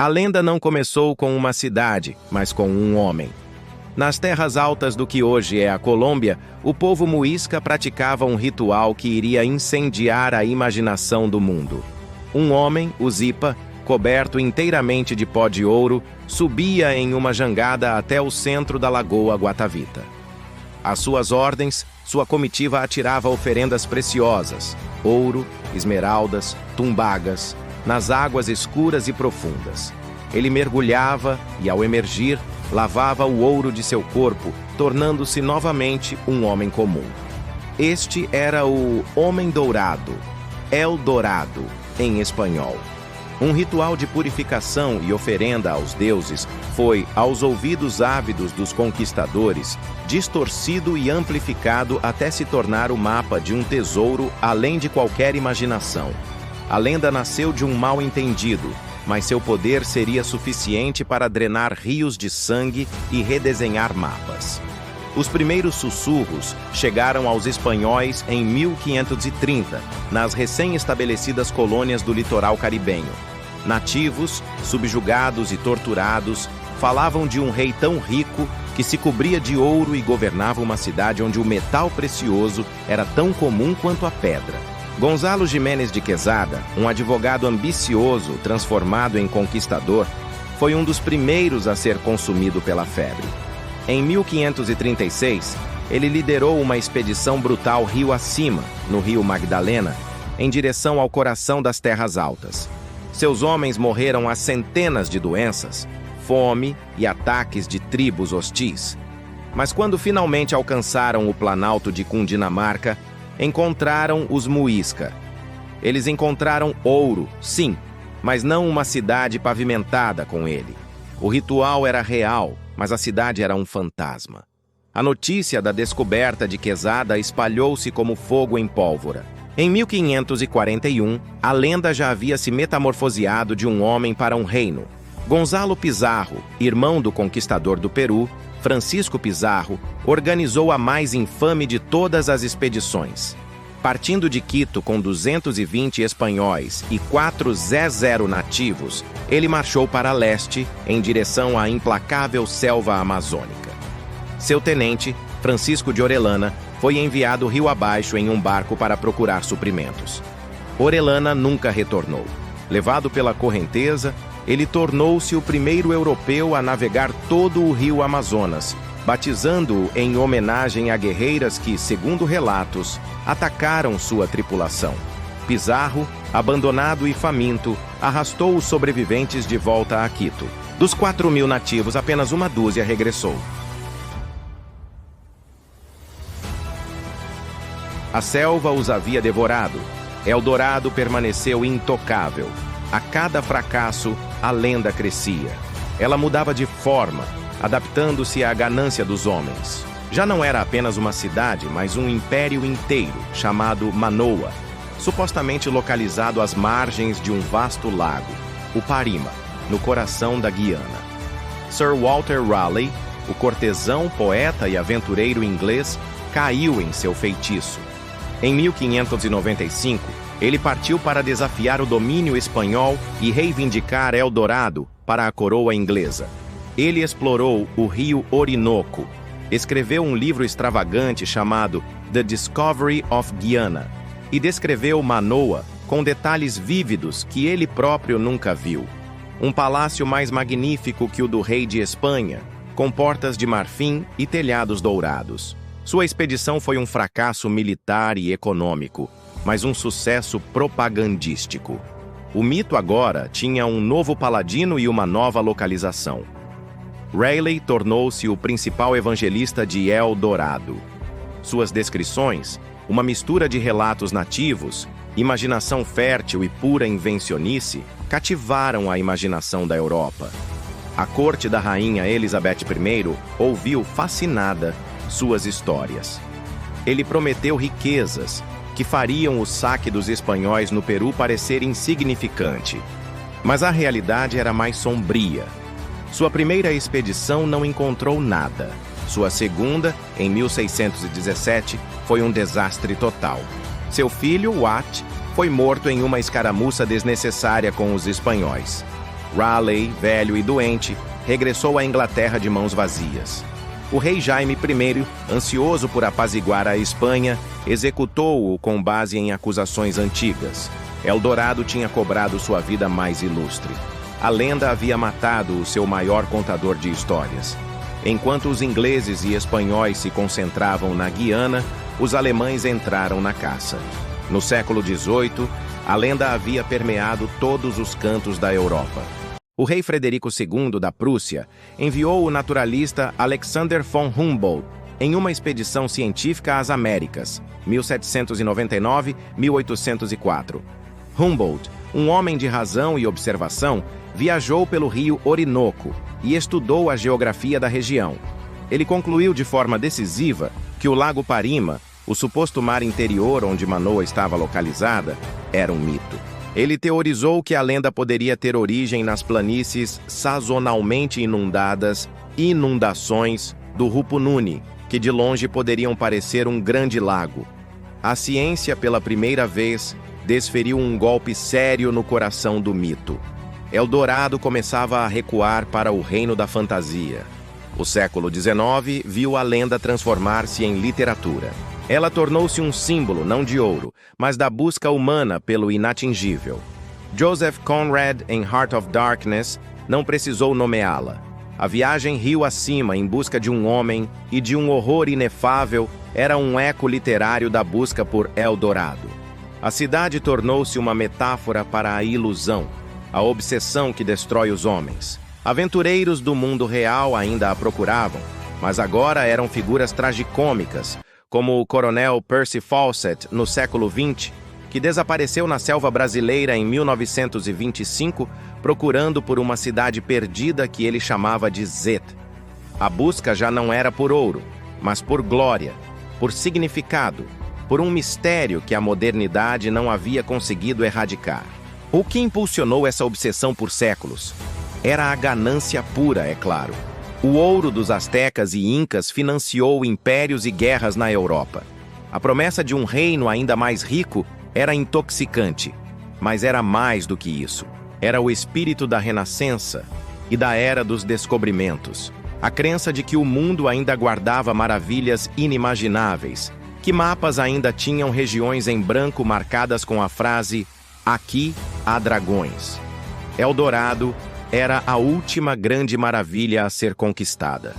A lenda não começou com uma cidade, mas com um homem. Nas terras altas do que hoje é a Colômbia, o povo muisca praticava um ritual que iria incendiar a imaginação do mundo. Um homem, o Zipa, coberto inteiramente de pó de ouro, subia em uma jangada até o centro da lagoa Guatavita. Às suas ordens, sua comitiva atirava oferendas preciosas, ouro, esmeraldas, tumbagas, nas águas escuras e profundas. Ele mergulhava e, ao emergir, lavava o ouro de seu corpo, tornando-se novamente um homem comum. Este era o Homem Dourado, El Dorado, em espanhol. Um ritual de purificação e oferenda aos deuses foi, aos ouvidos ávidos dos conquistadores, distorcido e amplificado até se tornar o mapa de um tesouro além de qualquer imaginação. A lenda nasceu de um mal-entendido, mas seu poder seria suficiente para drenar rios de sangue e redesenhar mapas. Os primeiros sussurros chegaram aos espanhóis em 1530, nas recém-estabelecidas colônias do litoral caribenho. Nativos, subjugados e torturados, falavam de um rei tão rico que se cobria de ouro e governava uma cidade onde o metal precioso era tão comum quanto a pedra. Gonzalo Jiménez de Quesada, um advogado ambicioso transformado em conquistador, foi um dos primeiros a ser consumido pela febre. Em 1536, ele liderou uma expedição brutal rio acima, no rio Magdalena, em direção ao coração das terras altas. Seus homens morreram a centenas de doenças, fome e ataques de tribos hostis. Mas quando finalmente alcançaram o planalto de Cundinamarca, encontraram os muisca. Eles encontraram ouro, sim, mas não uma cidade pavimentada com ele. O ritual era real, mas a cidade era um fantasma. A notícia da descoberta de Quesada espalhou-se como fogo em pólvora. Em 1541, a lenda já havia se metamorfoseado de um homem para um reino. Gonzalo Pizarro, irmão do conquistador do Peru, Francisco Pizarro, organizou a mais infame de todas as expedições. Partindo de Quito com 220 espanhóis e 400 nativos, ele marchou para leste, em direção à implacável selva amazônica. Seu tenente, Francisco de Orellana, foi enviado rio abaixo em um barco para procurar suprimentos. Orellana nunca retornou. Levado pela correnteza, ele tornou-se o primeiro europeu a navegar todo o rio Amazonas, batizando-o em homenagem a guerreiras que, segundo relatos, atacaram sua tripulação. Pizarro, abandonado e faminto, arrastou os sobreviventes de volta a Quito. Dos 4.000 nativos, apenas uma dúzia regressou. A selva os havia devorado. El Dorado permaneceu intocável. A cada fracasso, a lenda crescia. Ela mudava de forma, adaptando-se à ganância dos homens. Já não era apenas uma cidade, mas um império inteiro, chamado Manoa, supostamente localizado às margens de um vasto lago, o Parima, no coração da Guiana. Sir Walter Raleigh, o cortesão, poeta e aventureiro inglês, caiu em seu feitiço. Em 1595, ele partiu para desafiar o domínio espanhol e reivindicar El Dorado para a coroa inglesa. Ele explorou o rio Orinoco, escreveu um livro extravagante chamado The Discovery of Guiana e descreveu Manoa com detalhes vívidos que ele próprio nunca viu. Um palácio mais magnífico que o do rei de Espanha, com portas de marfim e telhados dourados. Sua expedição foi um fracasso militar e econômico, mas um sucesso propagandístico. O mito agora tinha um novo paladino e uma nova localização. Raleigh tornou-se o principal evangelista de El Dorado. Suas descrições, uma mistura de relatos nativos, imaginação fértil e pura invencionice, cativaram a imaginação da Europa. A corte da rainha Elizabeth I ouviu fascinada suas histórias. Ele prometeu riquezas que fariam o saque dos espanhóis no Peru parecer insignificante. Mas a realidade era mais sombria. Sua primeira expedição não encontrou nada. Sua segunda, em 1617, foi um desastre total. Seu filho, Wat, foi morto em uma escaramuça desnecessária com os espanhóis. Raleigh, velho e doente, regressou à Inglaterra de mãos vazias. O rei Jaime I, ansioso por apaziguar a Espanha, executou-o com base em acusações antigas. Eldorado tinha cobrado sua vida mais ilustre. A lenda havia matado o seu maior contador de histórias. Enquanto os ingleses e espanhóis se concentravam na Guiana, os alemães entraram na caça. No século XVIII, a lenda havia permeado todos os cantos da Europa. O rei Frederico II da Prússia enviou o naturalista Alexander von Humboldt em uma expedição científica às Américas, 1799-1804. Humboldt, um homem de razão e observação, viajou pelo rio Orinoco e estudou a geografia da região. Ele concluiu de forma decisiva que o Lago Parima, o suposto mar interior onde Manoa estava localizada, era um mito. Ele teorizou que a lenda poderia ter origem nas planícies sazonalmente inundadas, inundações do Rupununi, que de longe poderiam parecer um grande lago. A ciência, pela primeira vez, desferiu um golpe sério no coração do mito. Eldorado começava a recuar para o reino da fantasia. O século XIX viu a lenda transformar-se em literatura. Ela tornou-se um símbolo não de ouro, mas da busca humana pelo inatingível. Joseph Conrad, em Heart of Darkness, não precisou nomeá-la. A viagem rio acima em busca de um homem e de um horror inefável era um eco literário da busca por Eldorado. A cidade tornou-se uma metáfora para a ilusão, a obsessão que destrói os homens. Aventureiros do mundo real ainda a procuravam, mas agora eram figuras tragicômicas, como o coronel Percy Fawcett no século XX, que desapareceu na selva brasileira em 1925, procurando por uma cidade perdida que ele chamava de Zet. A busca já não era por ouro, mas por glória, por significado, por um mistério que a modernidade não havia conseguido erradicar. O que impulsionou essa obsessão por séculos? Era a ganância pura, é claro. O ouro dos astecas e incas financiou impérios e guerras na Europa. A promessa de um reino ainda mais rico era intoxicante, mas era mais do que isso. Era o espírito da renascença e da era dos descobrimentos. A crença de que o mundo ainda guardava maravilhas inimagináveis, que mapas ainda tinham regiões em branco marcadas com a frase "Aqui há dragões". Eldorado era a última grande maravilha a ser conquistada.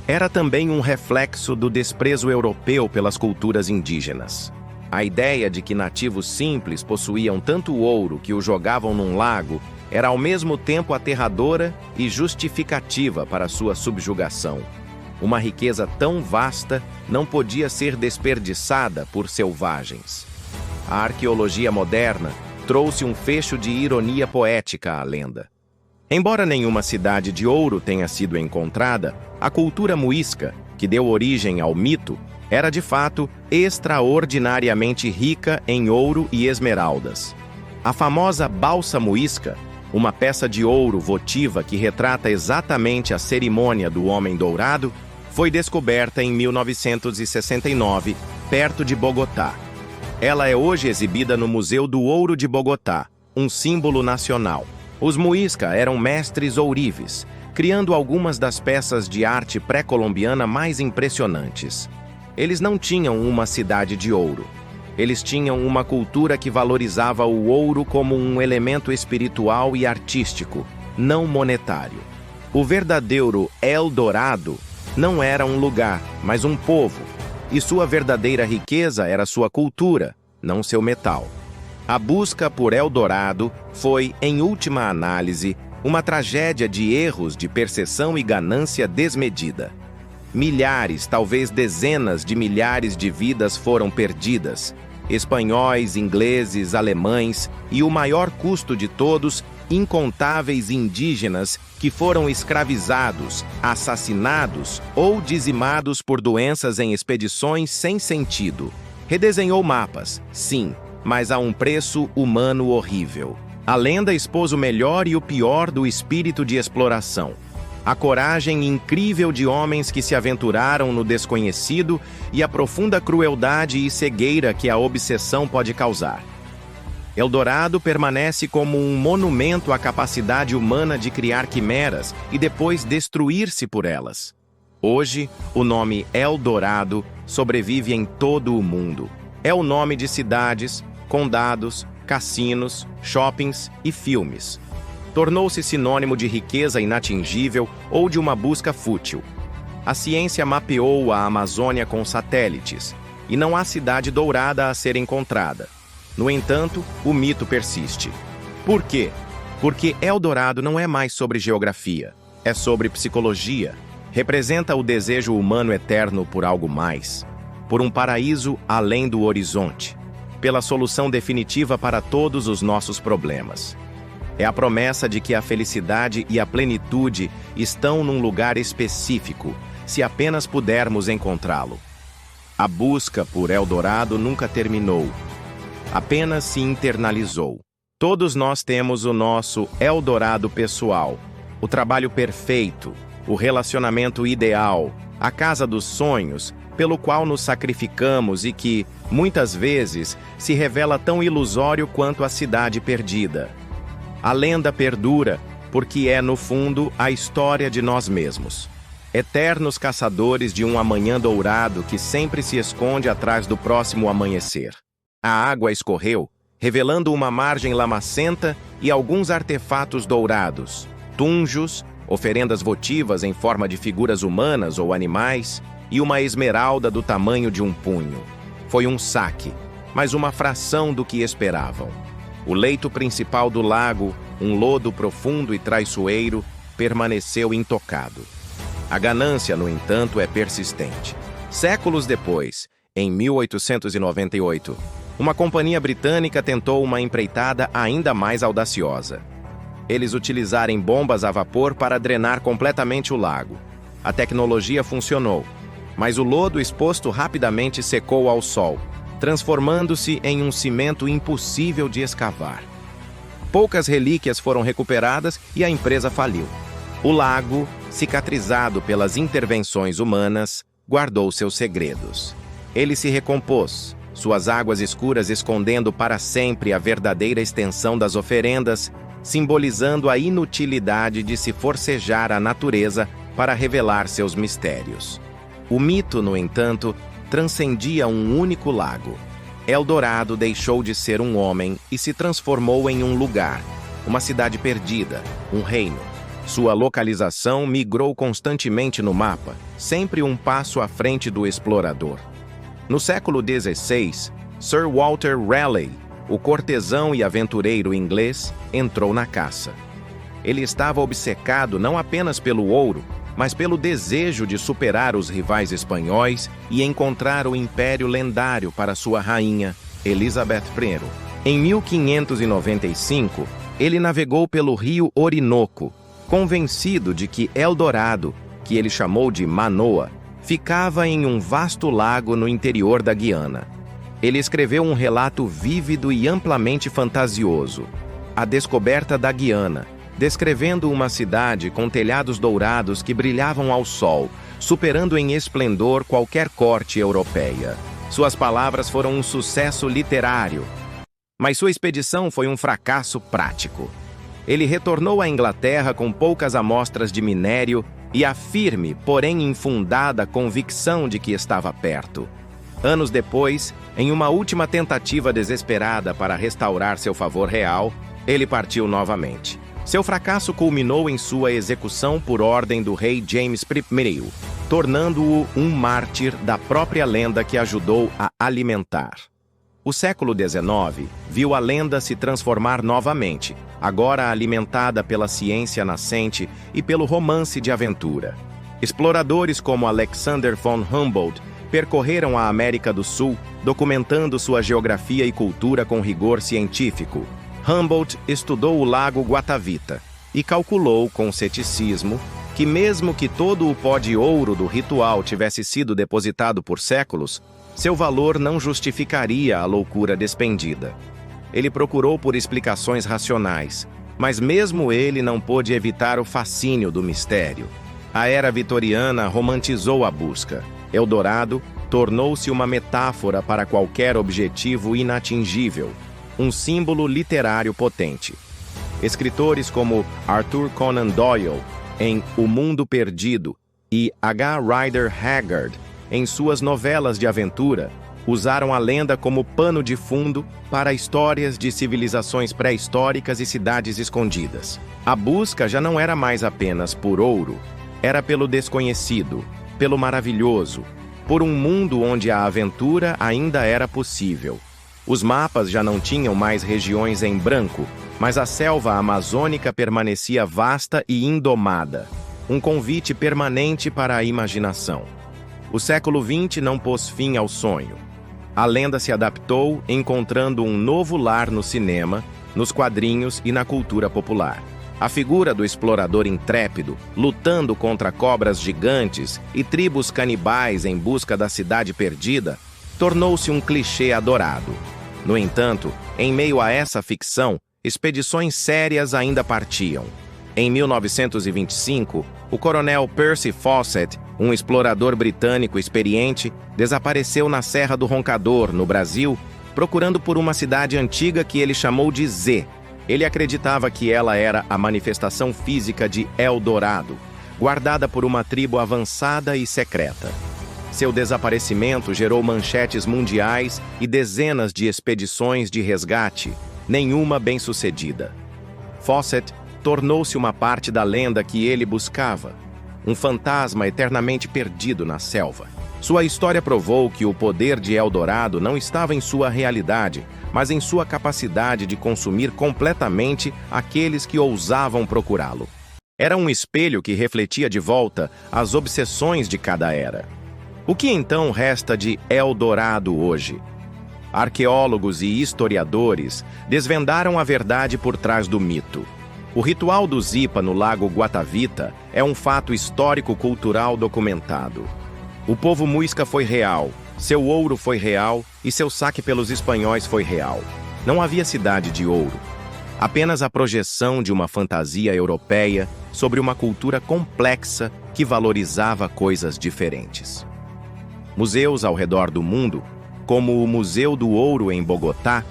Era também um reflexo do desprezo europeu pelas culturas indígenas. A ideia de que nativos simples possuíam tanto ouro que o jogavam num lago era ao mesmo tempo aterradora e justificativa para sua subjugação. Uma riqueza tão vasta não podia ser desperdiçada por selvagens. A arqueologia moderna trouxe um fecho de ironia poética à lenda. Embora nenhuma cidade de ouro tenha sido encontrada, a cultura muisca, que deu origem ao mito, era de fato extraordinariamente rica em ouro e esmeraldas. A famosa balsa muisca, uma peça de ouro votiva que retrata exatamente a cerimônia do Homem Dourado, foi descoberta em 1969, perto de Bogotá. Ela é hoje exibida no Museu do Ouro de Bogotá, um símbolo nacional. Os muisca eram mestres ourives, criando algumas das peças de arte pré-colombiana mais impressionantes. Eles não tinham uma cidade de ouro. Eles tinham uma cultura que valorizava o ouro como um elemento espiritual e artístico, não monetário. O verdadeiro Eldorado não era um lugar, mas um povo, e sua verdadeira riqueza era sua cultura, não seu metal. A busca por Eldorado foi, em última análise, uma tragédia de erros de percepção e ganância desmedida. Milhares, talvez dezenas de milhares de vidas foram perdidas. Espanhóis, ingleses, alemães e, o maior custo de todos, incontáveis indígenas que foram escravizados, assassinados ou dizimados por doenças em expedições sem sentido. Redesenhou mapas, sim, mas a um preço humano horrível. A lenda expôs o melhor e o pior do espírito de exploração. A coragem incrível de homens que se aventuraram no desconhecido e a profunda crueldade e cegueira que a obsessão pode causar. Eldorado permanece como um monumento à capacidade humana de criar quimeras e depois destruir-se por elas. Hoje, o nome Eldorado sobrevive em todo o mundo. É o nome de cidades, condados, cassinos, shoppings e filmes. Tornou-se sinônimo de riqueza inatingível ou de uma busca fútil. A ciência mapeou a Amazônia com satélites, e não há cidade dourada a ser encontrada. No entanto, o mito persiste. Por quê? Porque Eldorado não é mais sobre geografia, é sobre psicologia. Representa o desejo humano eterno por algo mais, por um paraíso além do horizonte, pela solução definitiva para todos os nossos problemas. É a promessa de que a felicidade e a plenitude estão num lugar específico, se apenas pudermos encontrá-lo. A busca por Eldorado nunca terminou, apenas se internalizou. Todos nós temos o nosso Eldorado pessoal, o trabalho perfeito, o relacionamento ideal, a casa dos sonhos, pelo qual nos sacrificamos e que, muitas vezes, se revela tão ilusório quanto a cidade perdida. A lenda perdura porque é, no fundo, a história de nós mesmos. Eternos caçadores de um amanhã dourado que sempre se esconde atrás do próximo amanhecer. A água escorreu, revelando uma margem lamacenta e alguns artefatos dourados, tunjos, oferendas votivas em forma de figuras humanas ou animais, e uma esmeralda do tamanho de um punho. Foi um saque, mas uma fração do que esperavam. O leito principal do lago, um lodo profundo e traiçoeiro, permaneceu intocado. A ganância, no entanto, é persistente. Séculos depois, em 1898, uma companhia britânica tentou uma empreitada ainda mais audaciosa. Eles utilizaram bombas a vapor para drenar completamente o lago. A tecnologia funcionou, mas o lodo exposto rapidamente secou ao sol, transformando-se em um cimento impossível de escavar. Poucas relíquias foram recuperadas e a empresa faliu. O lago, cicatrizado pelas intervenções humanas, guardou seus segredos. Ele se recompôs, suas águas escuras escondendo para sempre a verdadeira extensão das oferendas, simbolizando a inutilidade de se forcejar a natureza para revelar seus mistérios. O mito, no entanto, transcendia um único lago. Eldorado deixou de ser um homem e se transformou em um lugar, uma cidade perdida, um reino. Sua localização migrou constantemente no mapa, sempre um passo à frente do explorador. No século XVI, Sir Walter Raleigh, o cortesão e aventureiro inglês, entrou na caça. Ele estava obcecado não apenas pelo ouro, mas pelo desejo de superar os rivais espanhóis e encontrar o império lendário para sua rainha, Elizabeth I. Em 1595, ele navegou pelo rio Orinoco, convencido de que Eldorado, que ele chamou de Manoa, ficava em um vasto lago no interior da Guiana. Ele escreveu um relato vívido e amplamente fantasioso, A Descoberta da Guiana, descrevendo uma cidade com telhados dourados que brilhavam ao sol, superando em esplendor qualquer corte europeia. Suas palavras foram um sucesso literário, mas sua expedição foi um fracasso prático. Ele retornou à Inglaterra com poucas amostras de minério e a firme, porém infundada, convicção de que estava perto. Anos depois, em uma última tentativa desesperada para restaurar seu favor real, ele partiu novamente. Seu fracasso culminou em sua execução por ordem do rei James I, tornando-o um mártir da própria lenda que ajudou a alimentar. O século XIX viu a lenda se transformar novamente, agora alimentada pela ciência nascente e pelo romance de aventura. Exploradores como Alexander von Humboldt percorreram a América do Sul, documentando sua geografia e cultura com rigor científico. Humboldt estudou o lago Guatavita e calculou com ceticismo que mesmo que todo o pó de ouro do ritual tivesse sido depositado por séculos, seu valor não justificaria a loucura despendida. Ele procurou por explicações racionais, mas mesmo ele não pôde evitar o fascínio do mistério. A era vitoriana romantizou a busca. Eldorado tornou-se uma metáfora para qualquer objetivo inatingível. um símbolo literário potente. Escritores como Arthur Conan Doyle, em O Mundo Perdido, e H. Rider Haggard, em suas novelas de aventura, usaram a lenda como pano de fundo para histórias de civilizações pré-históricas e cidades escondidas. A busca já não era mais apenas por ouro, era pelo desconhecido, pelo maravilhoso, por um mundo onde a aventura ainda era possível. Os mapas já não tinham mais regiões em branco, mas a selva amazônica permanecia vasta e indomada, um convite permanente para a imaginação. O século XX não pôs fim ao sonho. A lenda se adaptou, encontrando um novo lar no cinema, nos quadrinhos e na cultura popular. A figura do explorador intrépido, lutando contra cobras gigantes e tribos canibais em busca da cidade perdida, tornou-se um clichê adorado. No entanto, em meio a essa ficção, expedições sérias ainda partiam. Em 1925, o coronel Percy Fawcett, um explorador britânico experiente, desapareceu na Serra do Roncador, no Brasil, procurando por uma cidade antiga que ele chamou de Z. Ele acreditava que ela era a manifestação física de El Dorado, guardada por uma tribo avançada e secreta. Seu desaparecimento gerou manchetes mundiais e dezenas de expedições de resgate, nenhuma bem-sucedida. Fawcett tornou-se uma parte da lenda que ele buscava, um fantasma eternamente perdido na selva. Sua história provou que o poder de El Dorado não estava em sua realidade, mas em sua capacidade de consumir completamente aqueles que ousavam procurá-lo. Era um espelho que refletia de volta as obsessões de cada era. O que então resta de El Dorado hoje? Arqueólogos e historiadores desvendaram a verdade por trás do mito. O ritual do Zipa no Lago Guatavita é um fato histórico-cultural documentado. O povo muisca foi real, seu ouro foi real e seu saque pelos espanhóis foi real. Não havia cidade de ouro. Apenas a projeção de uma fantasia europeia sobre uma cultura complexa que valorizava coisas diferentes. Museus ao redor do mundo, como o Museu do Ouro em Bogotá,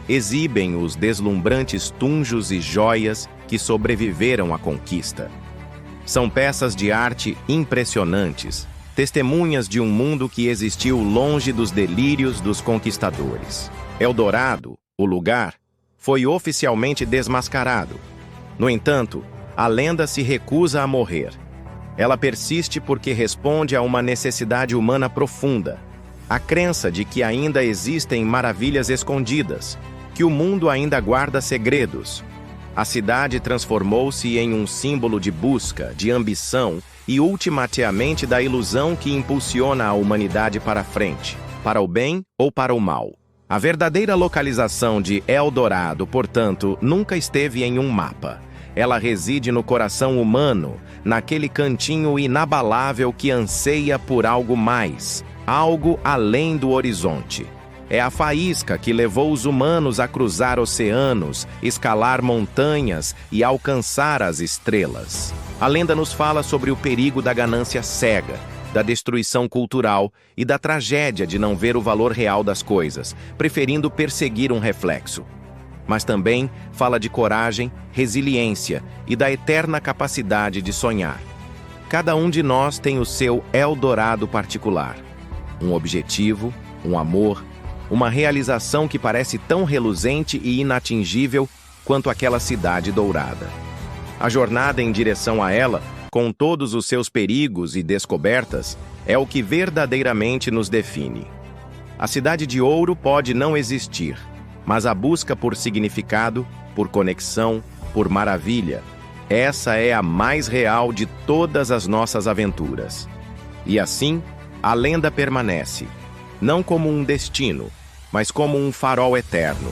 exibem os deslumbrantes tunjos e joias que sobreviveram à conquista. São peças de arte impressionantes, testemunhas de um mundo que existiu longe dos delírios dos conquistadores. El Dorado, o lugar, foi oficialmente desmascarado. No entanto, a lenda se recusa a morrer. Ela persiste porque responde a uma necessidade humana profunda, a crença de que ainda existem maravilhas escondidas, que o mundo ainda guarda segredos. A cidade transformou-se em um símbolo de busca, de ambição e ultimativamente da ilusão que impulsiona a humanidade para a frente, para o bem ou para o mal. A verdadeira localização de El Dorado, portanto, nunca esteve em um mapa. Ela reside no coração humano, naquele cantinho inabalável que anseia por algo mais, algo além do horizonte. É a faísca que levou os humanos a cruzar oceanos, escalar montanhas e alcançar as estrelas. A lenda nos fala sobre o perigo da ganância cega, da destruição cultural e da tragédia de não ver o valor real das coisas, preferindo perseguir um reflexo. Mas também fala de coragem, resiliência e da eterna capacidade de sonhar. Cada um de nós tem o seu El Dorado particular. Um objetivo, um amor, uma realização que parece tão reluzente e inatingível quanto aquela cidade dourada. A jornada em direção a ela, com todos os seus perigos e descobertas, é o que verdadeiramente nos define. A cidade de ouro pode não existir, mas a busca por significado, por conexão, por maravilha, essa é a mais real de todas as nossas aventuras. E assim, a lenda permanece, não como um destino, mas como um farol eterno,